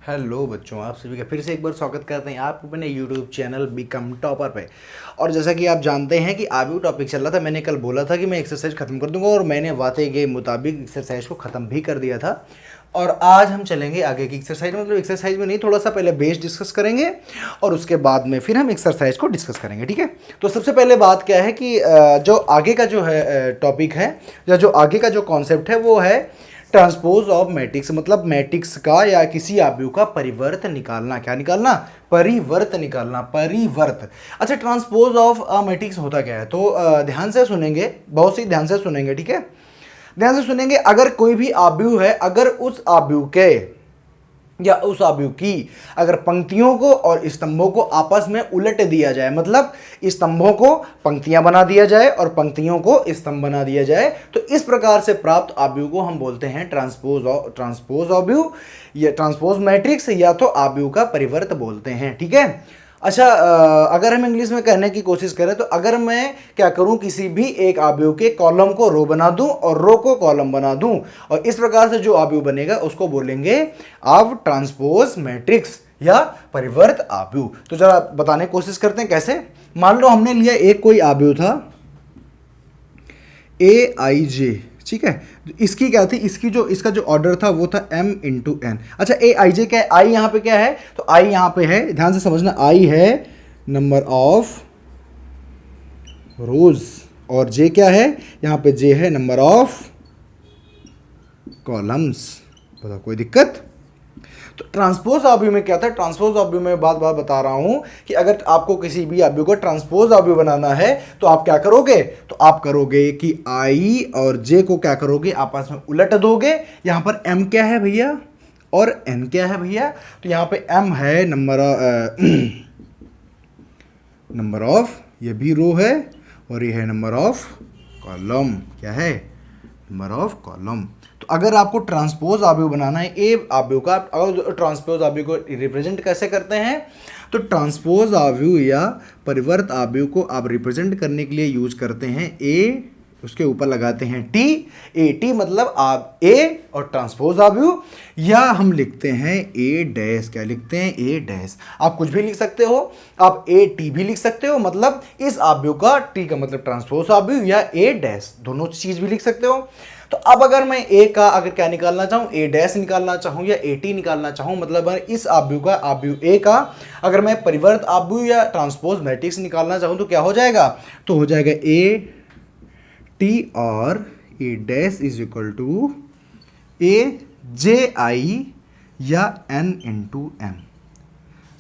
Hello बच्चों, आप सभी का फिर से एक बार स्वागत करते हैं आप अपने यूट्यूब चैनल बिकम टॉपर पे। और जैसा कि आप जानते हैं कि आगे टॉपिक चल रहा था, मैंने कल बोला था कि मैं एक्सरसाइज खत्म कर दूंगा और मैंने वादे के मुताबिक एक्सरसाइज को ख़त्म भी कर दिया था। और आज हम चलेंगे आगे की एक्सरसाइज, मतलब एक्सरसाइज में नहीं, थोड़ा सा पहले बेस डिस्कस करेंगे और उसके बाद में फिर हम एक्सरसाइज को डिस्कस करेंगे। ठीक है, तो सबसे पहले बात क्या है कि जो आगे का जो है टॉपिक है या जो आगे का जो कॉन्सेप्ट है वो है ट्रांसपोज ऑफ मैट्रिक्स, मतलब मैट्रिक्स का या किसी आव्यूह का परिवर्त निकालना। क्या निकालना? परिवर्त निकालना, परिवर्त। अच्छा, ट्रांसपोज ऑफ मैट्रिक्स होता क्या है? तो ध्यान से सुनेंगे, बहुत सी ध्यान से सुनेंगे। ठीक है, ध्यान से सुनेंगे। अगर कोई भी आव्यूह है, अगर उस आव्यूह के या उस आव्यूह की अगर पंक्तियों को और स्तंभों को आपस में उलट दिया जाए, मतलब स्तंभों को पंक्तियां बना दिया जाए और पंक्तियों को स्तंभ बना दिया जाए, तो इस प्रकार से प्राप्त आव्यूह को हम बोलते हैं ट्रांसपोज आव्यूह या ट्रांसपोज मैट्रिक्स, या तो आव्यूह का परिवर्त बोलते हैं। ठीक है। अच्छा, अगर हम इंग्लिश में कहने की कोशिश करें तो अगर मैं क्या करूं, किसी भी एक आव्यूह के कॉलम को रो बना दूं और रो को कॉलम बना दूं, और इस प्रकार से जो आव्यूह बनेगा उसको बोलेंगे अब ट्रांसपोज मैट्रिक्स या परिवर्त आव्यूह। तो जरा बताने की कोशिश करते हैं कैसे। मान लो हमने लिया एक कोई आव्यूह था ए आई जे, ठीक है। इसकी क्या थी, इसका जो ऑर्डर था वो था m इंटू एन। अच्छा, ए आई जे क्या है? आई यहाँ पे क्या है? तो आई यहाँ पे है, ध्यान से समझना, आई है नंबर ऑफ रोज और जे क्या है यहाँ पे? जे है नंबर ऑफ कॉलम्स। बताओ, कोई दिक्कत? तो ट्रांसपोज आव्यूह में क्या था? ट्रांसपोज आव्यूह में बात बता रहा हूं कि अगर आपको किसी भी आव्यूह को ट्रांसपोज आव्यूह बनाना है तो आप क्या करोगे? तो आप करोगे कि आई और जे को क्या करोगे? आपस में उलट दोगे। यहां पर m क्या है भैया और n क्या है भैया? तो यहां पे m है नंबर ऑफ, ये भी रो है, और ये है नंबर ऑफ कॉलम। क्या है? Number of column. तो अगर आपको ट्रांसपोज आव्यूह बनाना है ए आव्यूह का, अगर ट्रांसपोज आव्यूह को रिप्रेजेंट कैसे करते हैं, तो ट्रांसपोज आव्यूह या परिवर्त आव्यूह को आप रिप्रेजेंट करने के लिए यूज करते हैं ए, उसके ऊपर लगाते हैं टी। ए टी मतलब आप ए और ट्रांसपोज आव्यूह, या हम लिखते हैं ए डैश। क्या लिखते हैं? ए डैश। आप कुछ भी लिख सकते हो, आप ए टी भी लिख सकते हो, मतलब इस आव्यूह का टी का मतलब ट्रांसपोज आव्यूह, या ए डैश, दोनों चीज भी लिख सकते हो। तो अब अगर मैं ए का अगर क्या निकालना चाहूं, ए डैश निकालना चाहूं या ए टी निकालना चाहूं, मतलब इस आव्यूह का, आव्यूह ए का अगर मैं परिवर्त आव्यूह या ट्रांसपोज मैट्रिक्स निकालना चाहूं तो क्या हो जाएगा? तो हो जाएगा ए टी और ए dash is equal to A J आई या एन इंटू एम।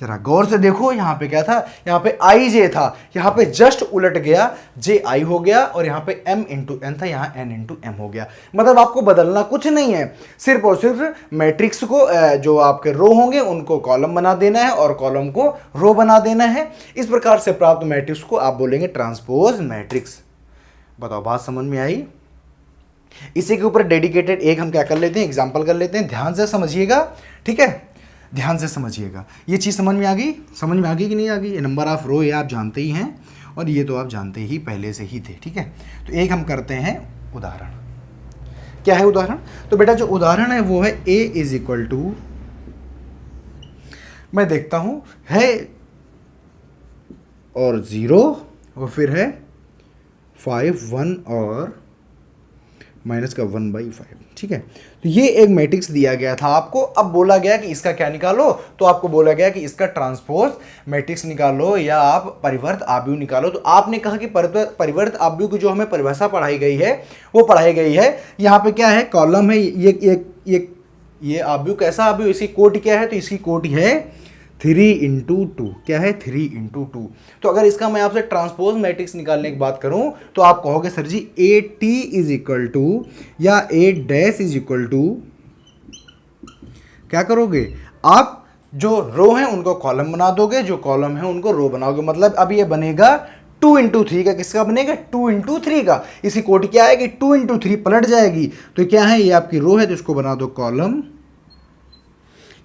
जरा गौर से देखो, यहां पे क्या था? यहां पे आई जे था, यहां पे जस्ट उलट गया, जे आई हो गया, और यहां पे m इंटू एन था, यहां n इंटू एम हो गया। मतलब आपको बदलना कुछ नहीं है, सिर्फ और सिर्फ मैट्रिक्स को जो आपके रो होंगे उनको कॉलम बना देना है और कॉलम को रो बना देना है। इस प्रकार से प्राप्त मैट्रिक्स को आप बोलेंगे ट्रांसपोज मैट्रिक्स। बताओ, बात समझ में आई? इसी के ऊपर डेडिकेटेड एक हम क्या कर लेते हैं, एग्जाम्पल कर लेते हैं। ध्यान से समझिएगा, ठीक है, ध्यान से समझिएगा। ये चीज़ समझ में आ गई? समझ में आ गई कि नहीं आ गई? ये नंबर ऑफ रो ये आप जानते ही हैं, और ये तो आप जानते ही पहले से ही थे। ठीक है, तो एक हम करते हैं उदाहरण। क्या है उदाहरण? तो बेटा जो उदाहरण है वो है a इज इक्वल टू, मैं देखता हूं है और 0, और फिर है 5 1 और माइनस का 1/5। ठीक है, तो ये एक मैट्रिक्स दिया गया था आपको। अब बोला गया कि इसका क्या निकालो, तो आपको बोला गया कि इसका ट्रांसपोज मैट्रिक्स निकालो या आप परिवर्त आव्यूह निकालो। तो आपने कहा कि परिवर्त आव्यूह की जो हमें परिभाषा पढ़ाई गई है वो पढ़ाई गई है। यहाँ पे क्या है? कॉलम है, ये आव्यूह कैसा आव्यूह? इसकी कोटि क्या है? तो इसकी कोटि है 3/2। क्या है? 3/2। तो अगर इसका मैं आपसे ट्रांसपोज मैट्रिक्स निकालने की बात करूं तो आप कहोगे sir ji A T is equal to या A dash is equal to, क्या करोगे आप? जो रो हैं उनको कॉलम बना दोगे, जो कॉलम है उनको रो बनाओगे। मतलब अब ये बनेगा 2/3 का। किसका बनेगा? 2/3 का। इसी कोटि क्या आएगी? 2/3 पलट जाएगी। तो क्या है? ये आपकी रो है तो इसको बना दो कॉलम,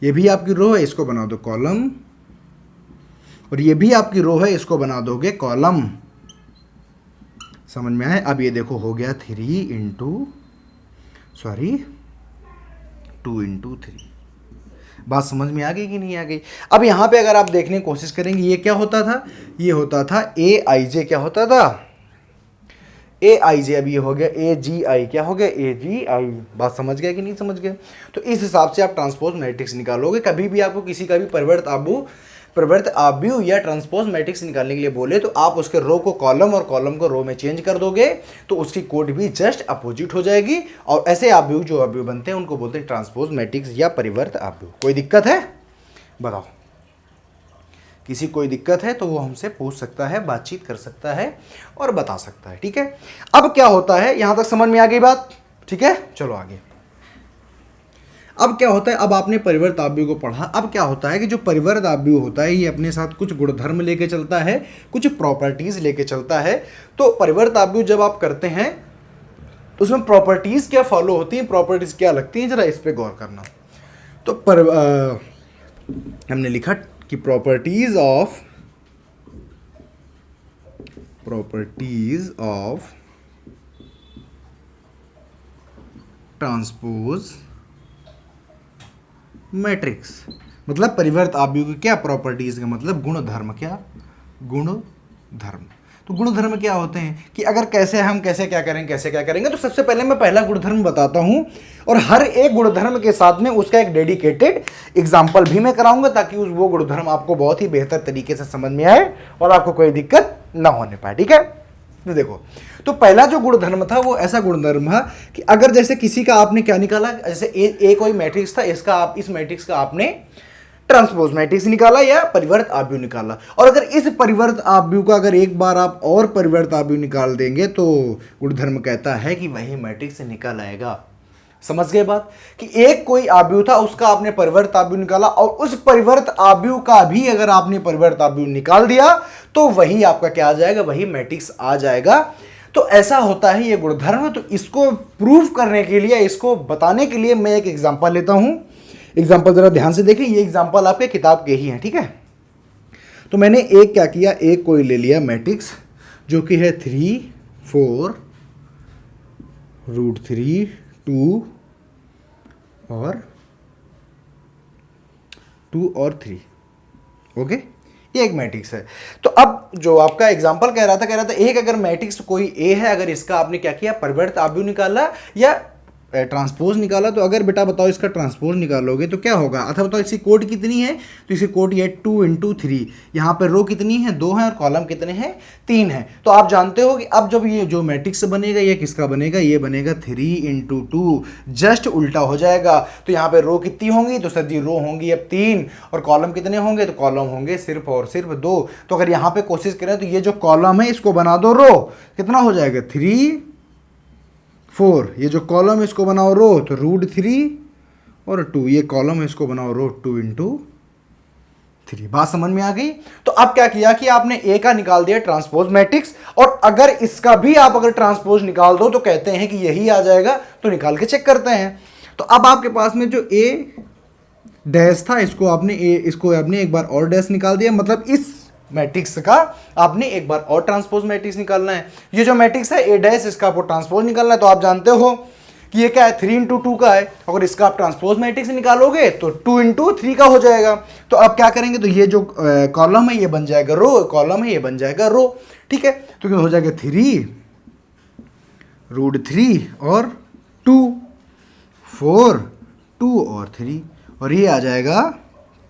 ये भी आपकी रो है, इसको बना दो कॉलम, और ये भी आपकी रो है, इसको बना दोगे कॉलम। समझ में आए? अब ये देखो हो गया 2/3। बात समझ में आ गई कि नहीं आ गई? अब यहाँ पे अगर आप देखने की कोशिश करेंगे, ये क्या होता था, ये होता था ए आई जे, क्या होता था ए आई जे, अब ये हो गया ए जी आई, क्या हो गया ए जी आई। बात समझ गए कि नहीं समझ गए? तो इस हिसाब से आप ट्रांसपोज मैट्रिक्स निकालोगे। कभी भी आपको किसी का भी परिवर्त आव्यूह या ट्रांसपोज मैट्रिक्स निकालने के लिए बोले तो आप उसके रो को कॉलम और कॉलम को रो में चेंज कर दोगे तो उसकी कोड भी जस्ट अपोजिट हो जाएगी। और ऐसे आव्यूह जो आव्यूह बनते हैं उनको बोलते हैं ट्रांसपोज मैट्रिक्स या परिवर्त आव्यूह। कोई दिक्कत है? बताओ, किसी कोई दिक्कत है तो वो हमसे पूछ सकता है, बातचीत कर सकता है और बता सकता है। ठीक है, अब क्या होता है, यहां तक समझ में आ गई बात? ठीक है, चलो आगे। अब क्या होता है, अब आपने परिवर्त आव्यूह को पढ़ा। अब क्या होता है कि जो परिवर्त आव्यूह होता है ये अपने साथ कुछ गुणधर्म लेके चलता है, कुछ प्रॉपर्टीज लेके चलता है। तो परिवर्त आव्यूह जब आप करते हैं तो उसमें प्रॉपर्टीज क्या फॉलो होती हैं, प्रॉपर्टीज क्या लगती हैं, जरा इस पे गौर करना। तो हमने लिखा कि प्रॉपर्टीज ऑफ ट्रांसपोज मैट्रिक्स, मतलब परिवर्त आव्यूह की क्या प्रॉपर्टीज का मतलब गुणधर्म, क्या गुणधर्म। तो गुणधर्म क्या होते हैं कि अगर हम कैसे क्या करेंगे। तो सबसे पहले मैं पहला गुणधर्म बताता हूं और हर एक गुणधर्म के साथ में उसका एक डेडिकेटेड एग्जाम्पल भी मैं कराऊंगा ताकि वो गुणधर्म आपको बहुत ही बेहतर तरीके से समझ में आए और आपको कोई दिक्कत ना होने पाए। ठीक है, तो देखो, तो पहला जो गुणधर्म था वो ऐसा गुणधर्म था कि अगर जैसे किसी का आपने क्या निकाला, जैसे ए कोई मैट्रिक्स था, इस मैट्रिक्स का आपने ट्रांसपोज मैट्रिक्स निकाला या परिवर्त आव्यूह निकाला, और अगर इस परिवर्त आव्यूह का अगर एक बार आप और परिवर्त आव्यूह निकाल देंगे तो गुणधर्म कहता है कि वही मैट्रिक्स निकल आएगा। समझ गए बात? कि एक कोई आव्यूह था उसका आपने परिवर्त आव्यूह निकाला और उस परिवर्त आव्यूह का भी अगर आपने परिवर्त आव्यूह निकाल दिया तो वही आपका क्या आ जाएगा, वही मैट्रिक्स आ जाएगा। तो ऐसा होता है ये गुणधर्म। तो इसको प्रूव करने के लिए, इसको बताने के लिए मैं एक एग्जांपल लेता हूं। एग्जांपल जरा ध्यान से देखिए, ये एग्जांपल आपके किताब के ही हैं। ठीक है, तो मैंने एक क्या किया, एक कोई ले लिया मैट्रिक्स जो कि है 3 4 √3 2 और 2 और 3। ओके, ये एक मैट्रिक्स है। तो अब जो आपका एग्जांपल कह रहा था एक अगर मैट्रिक्स कोई ए है, अगर इसका आपने क्या किया, परिवर्त आव्यूह निकाला या ट्रांसपोज निकाला, तो अगर बेटा बताओ इसका ट्रांसपोज निकालोगे तो क्या होगा। अथवा बताओ इसकी कोड कितनी है, तो इसकी कोड ये 2 × 3। यहाँ पर रो कितनी है, 2 है, और कॉलम कितने हैं, 3 है। तो आप जानते हो कि अब जब ये जो मैट्रिक्स बनेगा ये किसका बनेगा, ये बनेगा 3 × 2, जस्ट उल्टा हो जाएगा। तो यहाँ पे रो कितनी होंगी, तो सर जी रो होंगी अब 3, और कॉलम कितने होंगे, तो कॉलम होंगे सिर्फ और सिर्फ 2। तो अगर यहाँ पे कोशिश करें तो ये जो कॉलम है इसको बना दो रो, कितना हो जाएगा 3 4, ये जो कॉलम है इसको बनाओ रो, तो √3 और 2, ये कॉलम है इसको बनाओ रो 2 × 3। बात समझ में आ गई? तो अब क्या किया कि आपने ए का निकाल दिया ट्रांसपोज मैट्रिक्स, और अगर इसका भी आप अगर ट्रांसपोज निकाल दो तो कहते हैं कि यही आ जाएगा, तो निकाल के चेक करते हैं। तो अब आपके पास में जो ए डैश था इसको आपने एक बार और डैश निकाल दिया, मतलब इस मैट्रिक्स का आपने एक बार और ट्रांसपोज मैट्रिक्स निकालना है। ये जो मैट्रिक्स है ए डैश, इसका आपको ट्रांसपोज निकालना है। तो आप जानते हो कि ये क्या है, 3 × 2 का है। अगर इसका आप ट्रांसपोज मैट्रिक्स निकालोगे तो 2 × 3 का हो जाएगा। तो अब क्या करेंगे, तो ये जो कॉलम है ये बन जाएगा रो, कॉलम है ये बन जाएगा रो। ठीक है, तो क्या हो जाएगा 3 √3 और 2 4 2 और 3, और ये आ जाएगा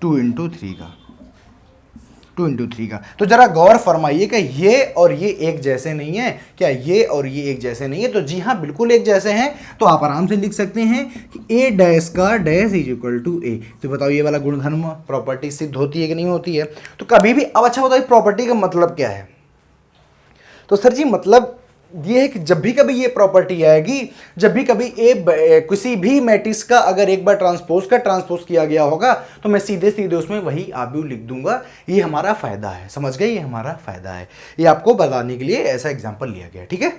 2 × 3 का, 2 × 3 का। तो जरा गौर फरमाइए कि ये और ये एक जैसे नहीं है क्या, ये और ये एक जैसे नहीं है? तो जी हाँ, बिल्कुल एक जैसे हैं। तो आप आराम से लिख सकते हैं कि ए डैश का डैश = ए। तो बताओ ये वाला गुणधर्म प्रॉपर्टी सिद्ध होती है कि नहीं होती है? तो कभी भी, अब अच्छा बताइए प्रॉपर्टी का मतलब क्या है। तो सर जी मतलब ये है कि जब भी कभी ये प्रॉपर्टी आएगी, जब भी कभी किसी भी मैट्रिक्स का अगर एक बार ट्रांसपोज किया गया होगा तो मैं सीधे सीधे उसमें वही आव्यूह लिख दूंगा। ये हमारा फायदा है, समझ गए, ये हमारा फायदा है। ये आपको बताने के लिए ऐसा एग्जांपल लिया गया। ठीक है,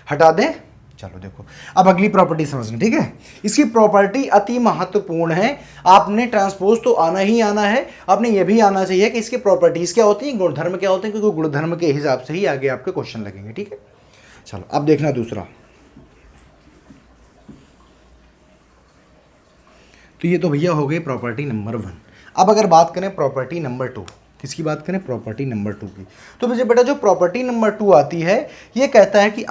हटा दें। चलो देखो, अब अगली प्रॉपर्टी समझना। ठीक है, इसकी प्रॉपर्टी अति महत्वपूर्ण है। आपने ट्रांसपोज तो आना ही आना है, आपने ये भी आना चाहिए कि इसकी प्रॉपर्टीज क्या होती हैं, गुणधर्म क्या होते हैं, क्योंकि गुणधर्म के हिसाब से ही आगे आपके क्वेश्चन लगेंगे। ठीक है, चलो अब देखना दूसरा। तो ये तो भैया हो गई प्रॉपर्टी नंबर 1। अब अगर बात करें प्रॉपर्टी नंबर 2, किसकी बात करें? प्रॉपर्टी नंबर 2 की। तो मुझे बेटा जो प्रॉपर्टी नंबर 2 आती है, ये कहता है कि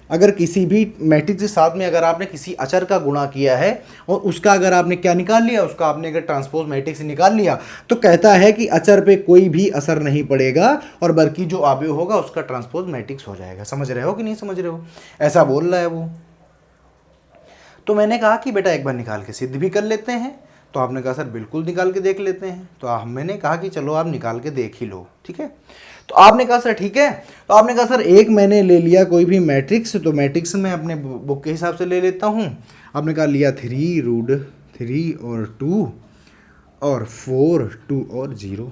अगर किसी भी मैट्रिक्स के साथ में अगर आपने किसी अचर का गुणा किया है और उसका अगर आपने क्या निकाल लिया, उसका आपने अगर ट्रांसपोज मैट्रिक्स से निकाल लिया, तो कहता है कि अचर पे कोई भी असर नहीं पड़ेगा और बल्कि जो अवयव होगा उसका ट्रांसपोज मैट्रिक्स हो जाएगा। समझ रहे हो कि नहीं समझ रहे हो? ऐसा बोल रहा है वो। तो मैंने कहा कि बेटा एक बार निकाल के सिद्ध भी कर लेते हैं। तो आपने कहा सर बिल्कुल निकाल के देख लेते हैं। तो मैंने कहा कि चलो आप निकाल के देख ही लो, ठीक है। तो आपने कहा सर ठीक है। तो आपने कहा सर एक मैंने ले लिया कोई भी मैट्रिक्स, तो मैट्रिक्स में अपने बुक के हिसाब से ले लेता हूँ। आपने कहा लिया 3√3 और 2 और 4 2 और 0,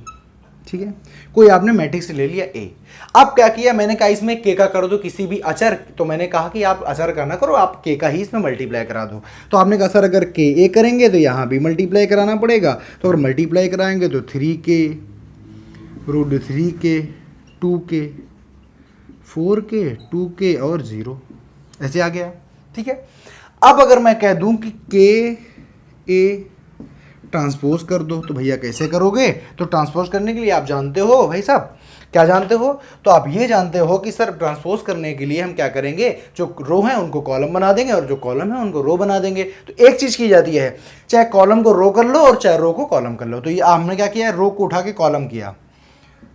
ठीक है। कोई आपने मैट्रिक्स ले लिया ए। अब क्या किया मैंने कहा इसमें के का कर दो किसी भी अचर। तो मैंने कहा कि आप अचर का ना करो, आप के का ही इसमें मल्टीप्लाई करा दो। तो आपने कहा सर अगर के ए करेंगे तो यहाँ भी मल्टीप्लाई कराना पड़ेगा। तो अगर मल्टीप्लाई कराएंगे तो 3k √3k 2k 4k 2k और 0 ऐसे आ गया, ठीक है। अब अगर मैं कह दूं कि के ए ट्रांसपोज कर दो, तो भैया कैसे करोगे? तो ट्रांसपोज करने के लिए आप जानते हो भाई साहब, क्या जानते हो? तो आप ये जानते हो कि सर ट्रांसपोज करने के लिए हम क्या करेंगे, जो रो हैं उनको कॉलम बना देंगे और जो कॉलम है उनको रो बना देंगे। तो एक चीज़ की जाती है, चाहे कॉलम को रो कर लो और चाहे रो को कॉलम कर लो। तो ये हमने क्या किया, रो को उठा के कॉलम किया,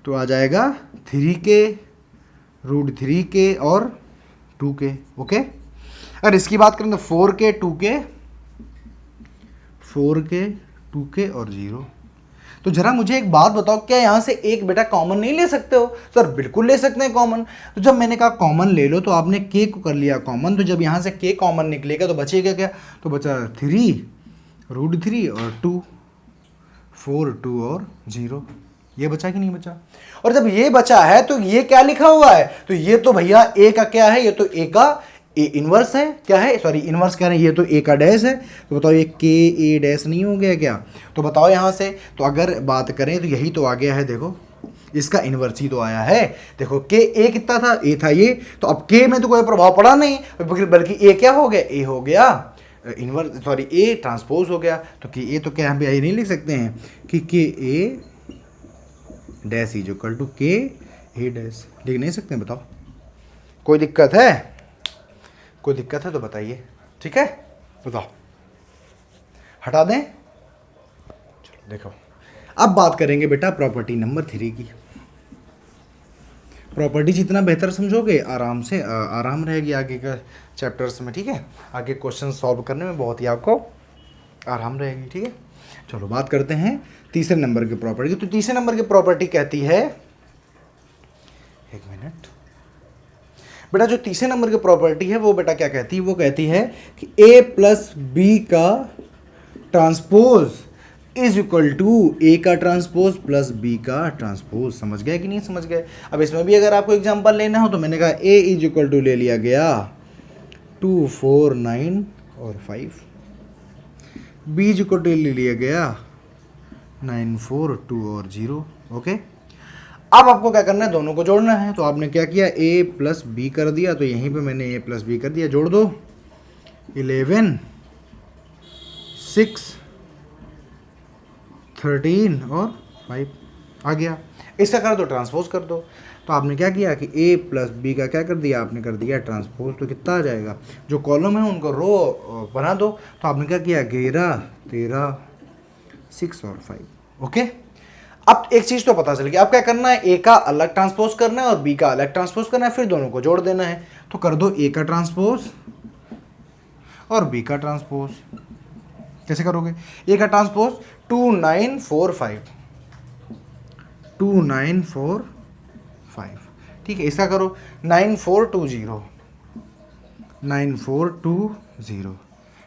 तो आ जाएगा 3k √3k और 2k, ओके। अगर इसकी बात करें तो 4k 2k और 0। तो जरा मुझे एक बात बताओ, क्या यहाँ से एक बेटा कॉमन नहीं ले सकते हो? सर बिल्कुल ले सकते हैं कॉमन। तो जब मैंने कहा कॉमन ले लो, तो आपने k को कर लिया कॉमन। तो जब यहाँ से k कॉमन निकलेगा तो बचेगा क्या? तो बचा 3√3 और 2 4 2 और 0। ये बचा कि नहीं बचा? और जब ये बचा है तो ये क्या लिखा हुआ है? तो ये तो भैया ए का क्या है? ये तो ए का ए इनवर्स है। क्या है? सॉरी इनवर्स कह रहे हैं, ये तो ए का डैश है। तो बताओ ये के ए डैश नहीं हो गया क्या? तो बताओ यहाँ से। तो अगर बात करें तो यही तो आ गया है, देखो इसका इनवर्स ही तो आया है। देखो के ए कितना था? ए था ये। तो अब के में तो कोई प्रभाव पड़ा नहीं, बल्कि ए क्या हो गया? ए हो गया इनवर्स, सॉरी ए ट्रांसपोज हो गया। तो कि ए तो क्या हम यही नहीं लिख सकते हैं कि के ए डैश इज इक्वल टू के ए डैश, लिख नहीं सकते? बताओ कोई दिक्कत है? कोई दिक्कत है तो बताइए, ठीक है। बताओ हटा दें? चलो देखो, अब बात करेंगे बेटा प्रॉपर्टी नंबर 3 की। प्रॉपर्टी जितना बेहतर समझोगे आराम से आराम रहेगी आगे का चैप्टर्स में, ठीक है। आगे क्वेश्चन सॉल्व करने में बहुत ही आपको आराम रहेगी, ठीक है। चलो बात करते हैं तीसरे नंबर की प्रॉपर्टी। तो तीसरे नंबर की प्रॉपर्टी कहती है, एक मिनट बेटा, जो तीसरे नंबर की प्रॉपर्टी है वो बेटा क्या कहती है? वो कहती है कि a प्लस बी का ट्रांसपोज इज इक्वल टू ए का ट्रांसपोज प्लस बी का ट्रांसपोज। समझ गए कि नहीं समझ गए? अब इसमें भी अगर आपको एग्जांपल लेना हो तो मैंने कहा a इज इक्वल टू ले लिया गया 2 4 9 और 5, b इज इक्वल टू ले लिया गया 9 4 2 और 0, ओके। अब आपको क्या करना है? दोनों को जोड़ना है। तो आपने क्या किया, a प्लस बी कर दिया। तो यहीं पे मैंने a प्लस बी कर दिया, जोड़ दो 11 6 13 और 5 आ गया। इसका कर दो ट्रांसपोज कर दो। तो आपने क्या किया कि a प्लस बी का क्या कर दिया? आपने कर दिया ट्रांसपोज। तो कितना आ जाएगा? जो कॉलम है उनको रो बना दो। तो आपने क्या किया? 11 13 6 और 5, ओके। अब एक चीज तो पता चल गई। अब क्या करना है? ए का अलग ट्रांसपोज करना है और बी का अलग ट्रांसपोज करना है, फिर दोनों को जोड़ देना है। तो कर दो ए का ट्रांसपोज और बी का ट्रांसपोज। कैसे करोगे? ए का ट्रांसपोज 2 9 4 5 2 9 4 5, ठीक है। इसका करो 9 4 2 0 9 4 2 0,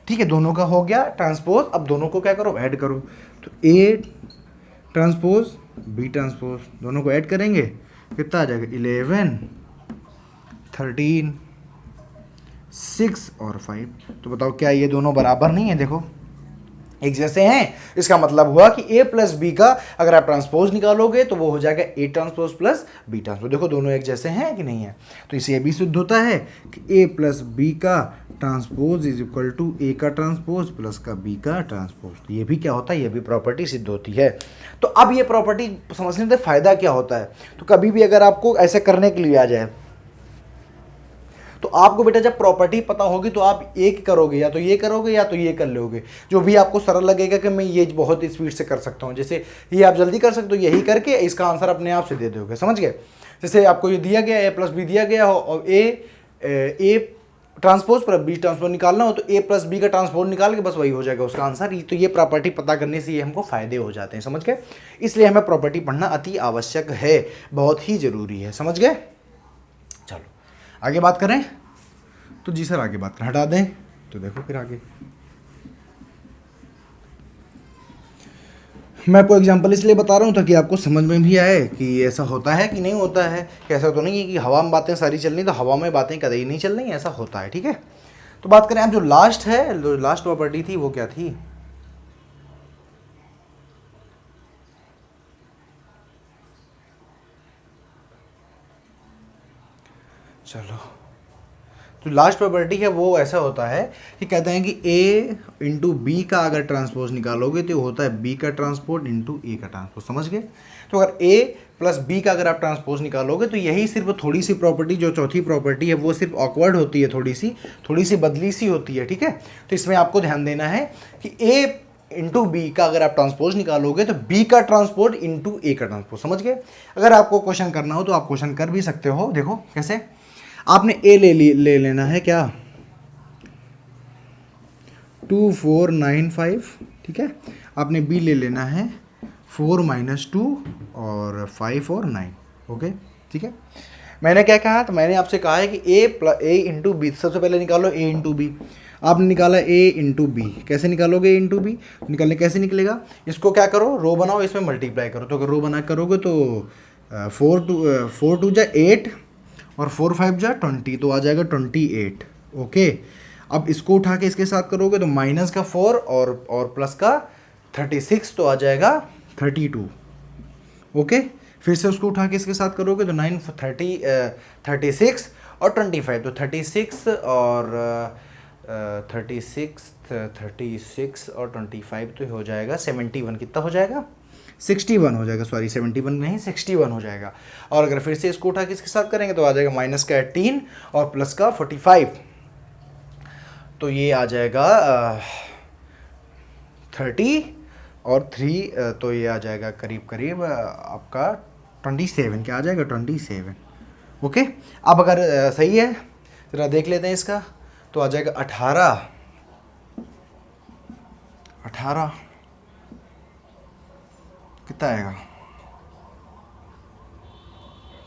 ठीक है। दोनों का हो गया ट्रांसपोज। अब दोनों को क्या करो? ऐड करो। तो ए ट्रांसपोज बी ट्रांसपोज, दोनों को ऐड करेंगे, कितना आ जाएगा? 11 13 6 और 5। तो बताओ क्या ये दोनों बराबर नहीं है? देखो एक जैसे हैं, इसका मतलब हुआ कि ए प्लस बी का अगर आप ट्रांसपोज निकालोगे तो वो हो जाएगा A transpose plus B transpose. देखो दोनों एक जैसे हैं कि नहीं है, तो इसे भी सिद्ध होता है कि ए प्लस बी का ट्रांसपोज इज इक्वल टू ए का ट्रांसपोज प्लस का बी का ट्रांसपोज। तो ये भी क्या होता है, ये भी प्रॉपर्टी सिद्ध होती है। तो अब ये प्रॉपर्टी समझने से फ़ायदा क्या होता है, तो कभी भी अगर आपको ऐसे करने के लिए आ जाए तो आपको बेटा जब प्रॉपर्टी पता होगी तो आप एक करोगे, या तो ये करोगे या तो ये कर लोगे, जो भी आपको सरल लगेगा कि मैं ये बहुत स्पीड से कर सकता हूँ। जैसे ये आप जल्दी कर सकते हो, यही करके इसका आंसर अपने आप से दे दोगे, समझ गए। जैसे आपको ये दिया गया ए प्लस बी दिया गया हो और ए ट्रांसपोज पर बी ट्रांसपोज निकालना हो तो ए प्लस बी का ट्रांसपोज निकाल के बस वही हो जाएगा उसका आंसर। तो ये प्रॉपर्टी पता करने से ये हमको फायदे हो जाते हैं, समझ गए। इसलिए हमें प्रॉपर्टी पढ़ना अति आवश्यक है, बहुत ही जरूरी है, समझ गए। चलो आगे बात करें, तो जी सर आगे बात करें, हटा दें तो देखो फिर आगे मैं आपको एग्जांपल इसलिए बता रहा हूँ ताकि आपको समझ में भी आए कि ऐसा होता है कि नहीं होता है। कैसा तो नहीं है कि हवा में बातें सारी चल रही तो हवा में बातें कभी नहीं चल रही, ऐसा होता है, ठीक है। तो बात करें अब जो लास्ट है, जो लास्ट प्रॉपर्टी थी वो क्या थी, चलो जो लास्ट प्रॉपर्टी है वो ऐसा होता है कि कहते हैं कि a इंटू बी का अगर ट्रांसपोज निकालोगे तो होता है b का ट्रांसपोज इंटू ए का ट्रांसपोज, समझ गए। तो अगर a प्लस बी का अगर आप ट्रांसपोज निकालोगे तो यही सिर्फ थोड़ी सी प्रॉपर्टी, जो चौथी प्रॉपर्टी है वो सिर्फ ऑकवर्ड होती है, थोड़ी सी बदली सी होती है, ठीक है। तो इसमें आपको ध्यान देना है कि a इंटू बी का अगर आप ट्रांसपोज निकालोगे तो b का ट्रांसपोज इंटू ए का ट्रांसपोज, समझ गए। अगर आपको क्वेश्चन करना हो तो आप क्वेश्चन कर भी सकते हो। देखो कैसे, आपने ए ले लेना है क्या 2495, ठीक है। आपने बी ले लेना है 4 - 2 और 5 और 9, ओके, ठीक है। मैंने क्या कहा, तो मैंने आपसे कहा है कि ए इंटू बी, सबसे पहले निकालो ए इंटू बी। आपने निकाला ए इंटू बी, कैसे निकालोगे ए इंटू बी, निकालने कैसे निकलेगा, इसको क्या करो रो बनाओ, इसमें मल्टीप्लाई करो। तो अगर रो बना करोगे तो 4 2 जा 8 और 4 5 जा 20, तो आ जाएगा 28, ओके। अब इसको उठा के इसके साथ करोगे तो माइनस का 4 और प्लस का 36, तो आ जाएगा 32, ओके। फिर से उसको उठा के इसके साथ करोगे तो 9 36 और 25, तो 36 और 36 और 25 तो हो जाएगा 71, कितना हो जाएगा 61 हो जाएगा, सॉरी 71 नहीं 61 हो जाएगा। और अगर फिर से इसको उठा के इसके साथ करेंगे तो आ जाएगा माइनस का 18 और प्लस का 45, तो ये आ जाएगा 30 और 3, तो ये आ जाएगा करीब करीब आपका 27, क्या आ जाएगा 27, ओके। अब अगर सही है ज़रा देख लेते हैं इसका, तो आ जाएगा 18 कितना आएगा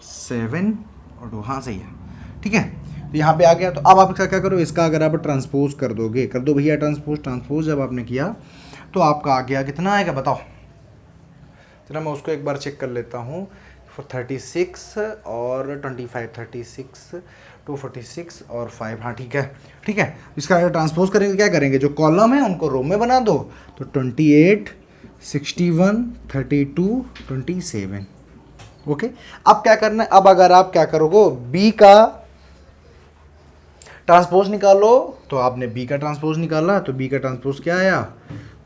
7 और 2, हाँ सही है, ठीक है। तो यहाँ पे आ गया। तो अब आप क्या करो, इसका अगर आप ट्रांसपोज कर दोगे, कर दो भैया ट्रांसपोज जब आपने किया तो आपका आ गया कितना आएगा बताओ जरा, मैं उसको एक बार चेक कर लेता हूँ। 36 और 25, 36 246 और 5, हाँ ठीक है, ठीक है। इसका अगर ट्रांसपोज करेंगे क्या करेंगे, जो कॉलम है उनको रो में बना दो, तो 28 61 32 27, ओके। अब क्या करना है, अब अगर आप क्या करोगे बी का ट्रांसपोज निकालो, तो आपने बी का ट्रांसपोज निकाला, तो बी का ट्रांसपोज क्या आया,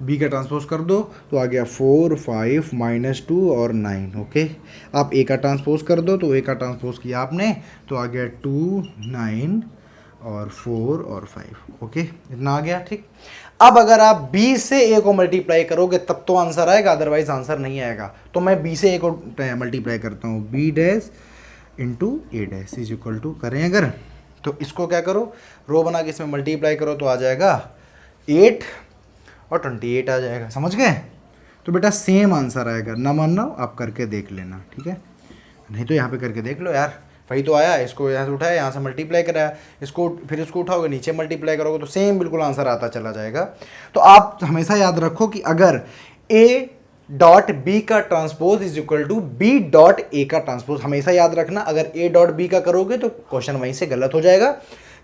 बी का ट्रांसपोज कर दो तो आ गया 4 5 -2 और 9, ओके। आप ए का ट्रांसपोज कर दो, तो ए का ट्रांसपोज किया आपने तो आ गया 2 9 और 4 और 5, ओके, इतना आ गया, ठीक। अब अगर आप बी से ए को मल्टीप्लाई करोगे तब तो आंसर आएगा, अदरवाइज आंसर नहीं आएगा। तो मैं बी से ए को मल्टीप्लाई करता हूँ, B dash into A dash is equal to करें अगर, तो इसको क्या करो रो बना के इसमें मल्टीप्लाई करो, तो आ जाएगा 8 और 28 आ जाएगा, समझ गए। तो बेटा सेम आंसर आएगा, ना मानना आप करके देख लेना, ठीक है, नहीं तो यहाँ पे करके देख लो यार, वही तो आया, इसको यहाँ से उठाया, यहाँ से मल्टीप्लाई कराया, इसको फिर इसको उठाओगे नीचे मल्टीप्लाई करोगे तो सेम बिल्कुल आंसर आता चला जाएगा। तो आप हमेशा याद रखो कि अगर ए डॉट बी का transpose is equal to B dot A का ट्रांसपोज, हमेशा याद रखना। अगर ए डॉट बी का करोगे तो क्वेश्चन वहीं से गलत हो जाएगा,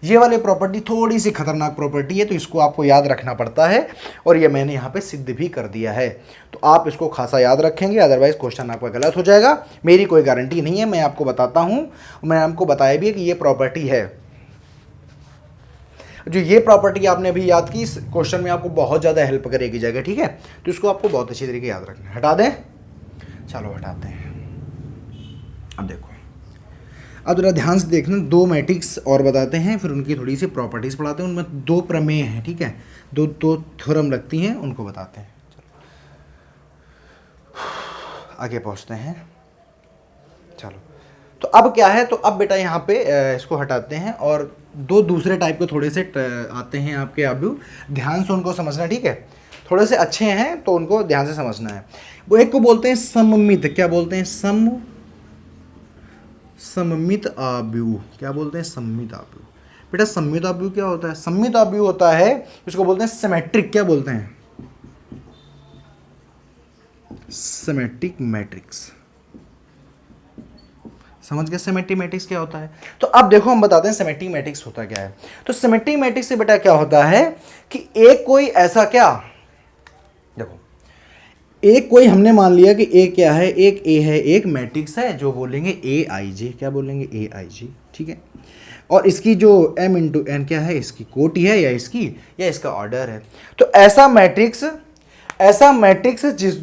ये वाली प्रॉपर्टी थोड़ी सी खतरनाक प्रॉपर्टी है, तो इसको आपको याद रखना पड़ता है, और ये मैंने यहाँ पे सिद्ध भी कर दिया है। तो आप इसको खासा याद रखेंगे, अदरवाइज क्वेश्चन आपका गलत हो जाएगा। मेरी कोई गारंटी नहीं है, मैं आपको बताता हूँ, मैं आपको बताया भी है कि ये प्रॉपर्टी है। जो ये प्रॉपर्टी आपने अभी याद की, इस क्वेश्चन में आपको बहुत ज़्यादा हेल्प करेगी जाएगा, ठीक है। तो इसको आपको बहुत अच्छी तरीके याद रखना है। हटा दें, चलो हटाते हैं। अब देखो, अब जरा ध्यान से देखना, दो मैट्रिक्स और बताते हैं, फिर उनकी थोड़ी सी प्रॉपर्टीज पढ़ाते हैं। उनमें दो प्रमेय हैं, ठीक है, दो थ्योरम लगती हैं, उनको बताते हैं। चलो आगे पहुंचते हैं। चलो, तो अब क्या है, तो अब बेटा यहाँ पे इसको हटाते हैं, और दो दूसरे टाइप के थोड़े से आते हैं आपके अवयव, ध्यान से उनको समझना, ठीक है। थोड़े से अच्छे हैं तो उनको ध्यान से समझना है। वो एक को बोलते हैं सममित, क्या बोलते हैं, सममित अवयव, क्या बोलते हैं, सममित अवयव। बेटा सममित अवयव क्या होता है, सममित अवयव होता है, इसको बोलते हैं सिमेट्रिक, क्या बोलते हैं, सिमेट्रिक मैट्रिक्स। समझ गए सिमेट्रिक मैट्रिक्स क्या होता है। तो अब देखो हम बताते हैं सिमेट्रिक मैट्रिक्स होता क्या है। तो सिमेट्रिक मैट्रिक्स से बेटा क्या होता है कि एक कोई ऐसा, क्या देखो, एक कोई हमने मान लिया कि ए क्या है, एक ए है, एक मैट्रिक्स है जो बोलेंगे ए आई जे, क्या बोलेंगे, ए आई जे, ठीक है। और इसकी जो m इंटू एन क्या है, इसकी कोटि है, या इसका ऑर्डर है। तो ऐसा मैट्रिक्स जिस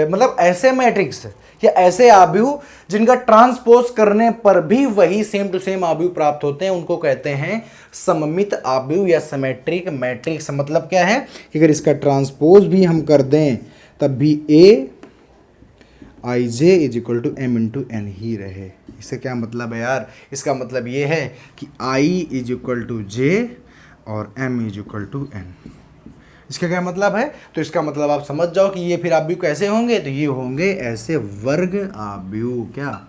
मतलब ऐसे मैट्रिक्स या ऐसे अवयव जिनका ट्रांसपोज करने पर भी वही सेम टू सेम अवयव प्राप्त होते हैं, उनको कहते हैं सममित अवयव या सिमेट्रिक मैट्रिक्स। मतलब क्या है कि अगर इसका ट्रांसपोज भी हम कर दें तब भी A I J is equal to M into N ही रहे। इससे क्या मतलब है यार, इसका मतलब ये है कि I is equal to J और M is equal to N. इसका क्या मतलब है, तो इसका मतलब आप समझ जाओ कि ये फिर अवयव कैसे होंगे, तो ये होंगे ऐसे वर्ग अवयव, क्या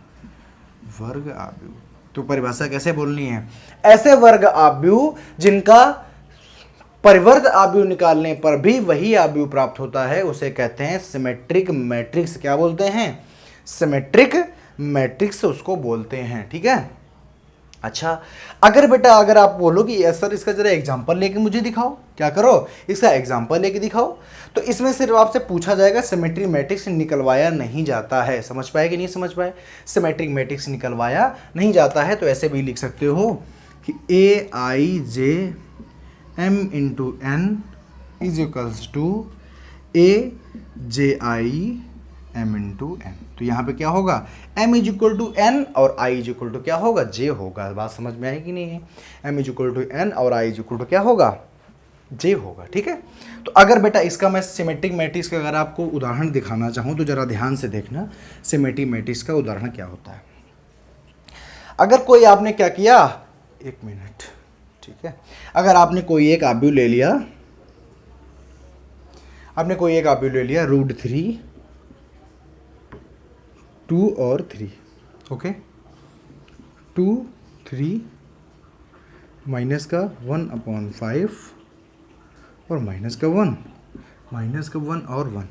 वर्ग अवयव। तो परिभाषा कैसे बोलनी है, ऐसे वर्ग अवयव जिनका परिवर्त अवयव निकालने पर भी वही अवयव प्राप्त होता है, उसे कहते हैं सिमेट्रिक मैट्रिक्स। क्या बोलते हैं, सिमेट्रिक मैट्रिक्स उसको बोलते हैं, ठीक है। अच्छा, अगर आप बोलो कि सर इसका जरा एग्जांपल लेके मुझे दिखाओ, क्या करो, इसका एग्जांपल लेके दिखाओ, तो इसमें सिर्फ आपसे पूछा जाएगा सिमेट्रिक मैट्रिक्स निकलवाया नहीं जाता है। समझ पाए कि नहीं समझ पाए, सिमेट्रिक मैट्रिक्स निकलवाया नहीं जाता है। तो ऐसे भी लिख सकते हो कि A I J M into N is equals to A J I M into N. तो यहाँ पे क्या होगा, m is equal to N और i इज इक्वल टू क्या होगा, j होगा। बात समझ में आई कि नहीं है, m is equal to N और i इज इक्वल टू क्या होगा, j होगा, ठीक है। तो अगर बेटा इसका मैं सिमेट्रिक मैट्रिक्स का अगर आपको उदाहरण दिखाना चाहूँ तो जरा ध्यान से देखना सिमेट्रिक मैट्रिक्स का उदाहरण क्या होता है। अगर कोई आपने क्या किया, एक मिनट, ठीक है, अगर आपने कोई एक अवयव ले लिया, √3 2 और 3, ओके, 2 3 माइनस का 1/5 और माइनस का 1 और 1,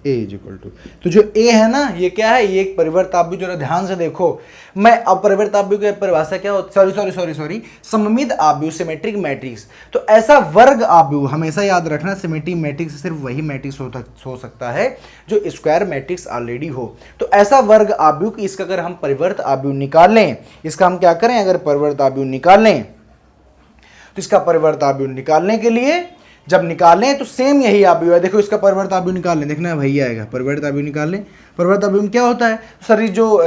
ए इज इक्वल टू, तो जो ए है ना, ये क्या है, ये एक परिवर्त अवयव। जरा ध्यान से देखो, मैं अब परिवर्त अवयव की परिभाषा क्या होती, सॉरी सममित अवयव सिमेट्रिक मैट्रिक्स। तो ऐसा वर्ग अवयव हमेशा याद रखना, सिमेट्रिक मैट्रिक्स सिर्फ वही मैट्रिक्स हो सकता है जो स्क्वायर मैट्रिक्स ऑलरेडी हो। तो ऐसा वर्ग अवयव कि इसका अगर हम परिवर्त अवयव निकालें, इसका हम क्या करें, अगर परिवर्त अवयव निकालें तो इसका परिवर्त अवयव निकालने के लिए जब निकालें तो सेम यही अवयव है। देखो इसका परिवर्त अवयव निकालें, देखना वही आएगा, परिवर्त अवयव निकालें। परिवर्त अवयव में क्या होता है, सर ये जो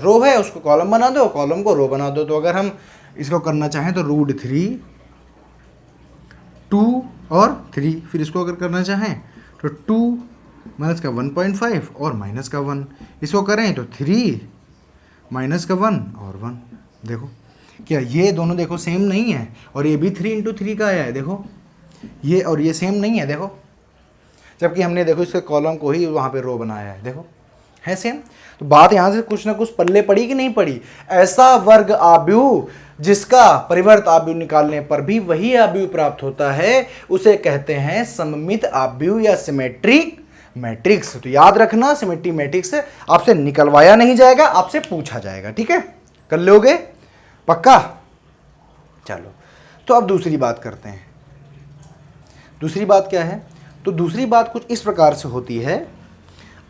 रो है उसको कॉलम बना दो, कॉलम को रो बना दो। तो अगर हम इसको करना चाहें तो √3 2 और 3, फिर इसको अगर करना चाहें तो 2 माइनस का 1.5 और माइनस का 1, इसको करें तो 3 माइनस का 1 और 1। देखो क्या ये दोनों देखो सेम नहीं है, और ये भी 3 इंटू 3 का आया है, देखो ये और ये सेम नहीं है, देखो, जबकि हमने देखो इसके कॉलम को ही वहाँ पे रो बनाया है, देखो है सेम। तो बात यहाँ से कुछ ना कुछ पल्ले पड़ी कि नहीं पड़ी। ऐसा वर्ग अवयव जिसका परिवर्त अवयव निकालने पर भी वही अवयव प्राप्त होता है, उसे कहते हैं सममित अवयव या सिमेट्रिक मैट्रिक्स। तो याद रखना, सिमेट्रिक मैट्रिक्स आपसे निकलवाया नहीं जाएगा, आपसे पूछा जाएगा, ठीक है, कर लोगे। पक्का? चलो, तो अब दूसरी बात करते हैं। दूसरी बात क्या है? तो दूसरी बात कुछ इस प्रकार से होती है।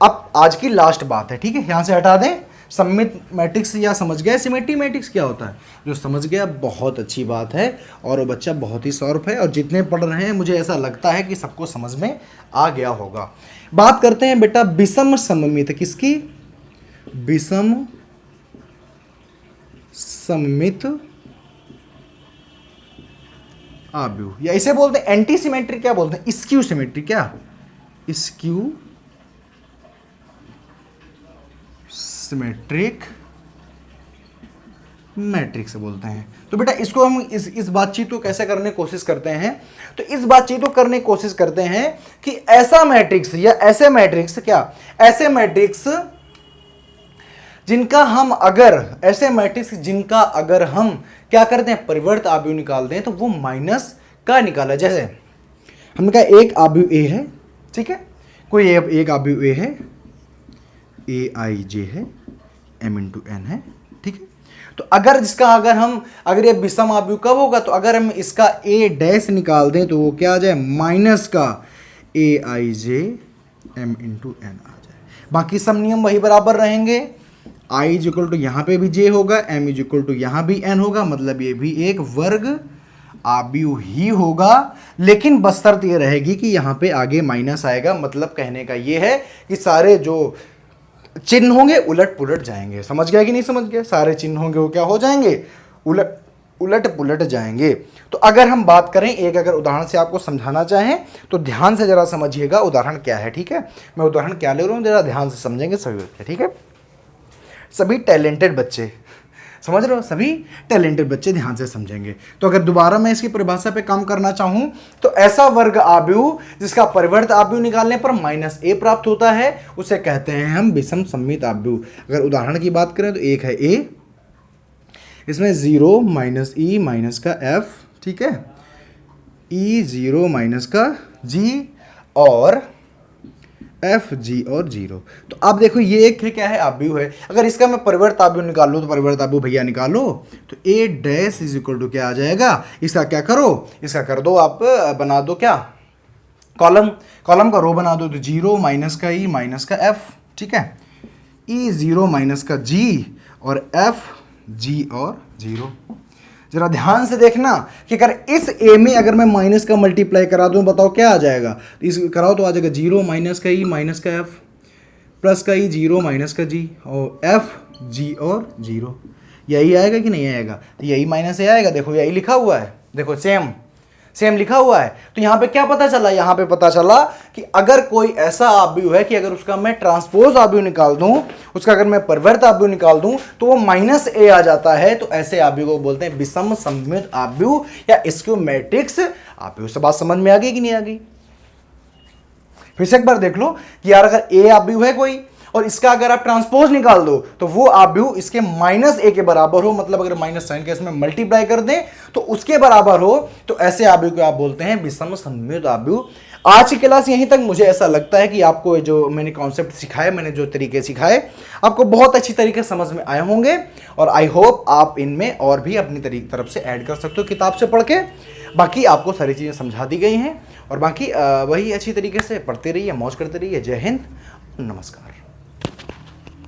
अब आज की लास्ट बात है, ठीक है, यहां से हटा दें। सममित मैट्रिक्स या समझ गया सिमेट्री मैट्रिक्स क्या होता है? जो समझ गया बहुत अच्छी बात है, और वो बच्चा बहुत ही शार्प है, और जितने पढ़ रहे हैं मुझे ऐसा लगता है कि सबको समझ में आ गया होगा। बात करते हैं बेटा विषम सममित किसकी? विषम सममित आव्यूह, या इसे बोलते हैं एंटी सिमेट्रिक, क्या बोलते हैं? Skew symmetric. क्या? स्क्यू सिमेट्रिक मैट्रिक्स बोलते हैं। तो बेटा इसको हम इस बातचीत को कैसे करने की कोशिश करते हैं? तो इस बातचीत को करने की कोशिश करते हैं कि ऐसा मैट्रिक्स या ऐसे मैट्रिक्स, क्या ऐसे मैट्रिक्स जिनका हम अगर, ऐसे मैट्रिक्स जिनका अगर हम क्या करते हैं, परिवर्त आव्यूह निकाल दें, तो वो माइनस का निकाला। जैसे हमने कहा एक आव्यूह ए है, ठीक है, कोई एक आव्यूह ए है, ए आई जे है, m इंटू एन है, ठीक है। तो अगर जिसका अगर ये विषम आव्यूह कब होगा? तो अगर हम इसका a डैश निकाल दें तो वो क्या आ जाए? माइनस का ए I J M into N आ जाए। बाकी सब नियम वही बराबर रहेंगे। i इज इक्वल टू यहाँ पे भी j होगा, m इज इक्वल टू यहाँ भी n होगा, मतलब ये भी एक वर्ग आव्यूह ही होगा। लेकिन बस शर्त ये रहेगी कि यहाँ पे आगे माइनस आएगा। मतलब कहने का ये है कि सारे जो चिन्ह होंगे उलट पुलट जाएंगे। समझ गया कि नहीं समझ गया? सारे चिन्ह होंगे वो क्या हो जाएंगे? उलट पुलट जाएंगे। तो अगर हम बात करें, एक अगर उदाहरण से आपको समझाना चाहें तो ध्यान से जरा समझिएगा उदाहरण क्या है, ठीक है। मैं उदाहरण क्या ले रहा हूँ जरा ध्यान से समझेंगे सभी बच्चे, ठीक है। सभी टैलेंटेड बच्चे, समझ रहे हो, सभी टैलेंटेड बच्चे ध्यान से समझेंगे। तो अगर दोबारा मैं इसकी परिभाषा पे काम करना चाहूं तो ऐसा वर्ग आव्यूह जिसका परिवर्त आव्यूह निकालने पर माइनस ए प्राप्त होता है उसे कहते हैं हम विषम सममित आव्यूह। अगर उदाहरण की बात करें तो एक है ए, इसमें 0 माइनस ई माइनस का एफ, ठीक है, ई 0 माइनस का जी और एफ जी और 0। तो अब देखो ये एक है, क्या है, आव्यूह है। अगर इसका मैं परिवर्त आव्यूह निकाल लूँ तो परिवर्त आव्यूह भैया निकालो तो ए डैश इज इक्वल टू क्या आ जाएगा? इसका क्या करो, इसका कर दो आप, बना दो क्या, कॉलम का रो बना दो। तो 0 माइनस का ई माइनस का एफ, ठीक है, ई 0 माइनस का जी और एफ जी और 0। जरा ध्यान से देखना कि अगर इस ए में अगर मैं माइनस का मल्टीप्लाई करा दूं, बताओ क्या आ जाएगा? तो इस कराओ तो आ जाएगा 0 माइनस का ई माइनस का एफ प्लस का ई 0 माइनस का जी और एफ जी और 0। यही आएगा कि नहीं आएगा? तो यही माइनस ए आएगा। देखो यही लिखा हुआ है, देखो सेम लिखा हुआ है। तो यहाँ पे क्या पता चला? यहाँ पे पता चला कि अगर कोई ऐसा आव्यूह है कि अगर उसका मैं ट्रांसपोज आव्यूह निकाल दूं, उसका अगर मैं परिवर्त आव्यूह निकाल दूं तो वो माइनस ए आ जाता है। तो ऐसे आव्यूह को बोलते हैं विषम सममित आव्यूह या स्क्यू मैट्रिक्स आव्यूह। से बात समझ में आ गई कि नहीं आ गई? फिर से एक बार देख लो कि यार अगर ए आव्यूह है कोई और इसका अगर आप ट्रांसपोज निकाल दो तो वो आव्यूह इसके माइनस ए के बराबर हो, मतलब अगर माइनस साइन के इसमें मल्टीप्लाई कर दें तो उसके बराबर हो, तो ऐसे आव्यूह को आप बोलते हैं विषम सममित आव्यूह। आज की क्लास यहीं तक। मुझे ऐसा लगता है कि आपको जो मैंने कॉन्सेप्ट सिखाए, मैंने जो तरीके सिखाए, आपको बहुत अच्छी तरीके से समझ में आए होंगे और आई होप आप इनमें और भी अपनी तरफ से ऐड कर सकते हो किताब से पढ़ के। बाकी आपको सारी चीज़ें समझा दी गई हैं और बाकी वही अच्छी तरीके से पढ़ते रहिए, मौज करते रहिए। जय हिंद, नमस्कार।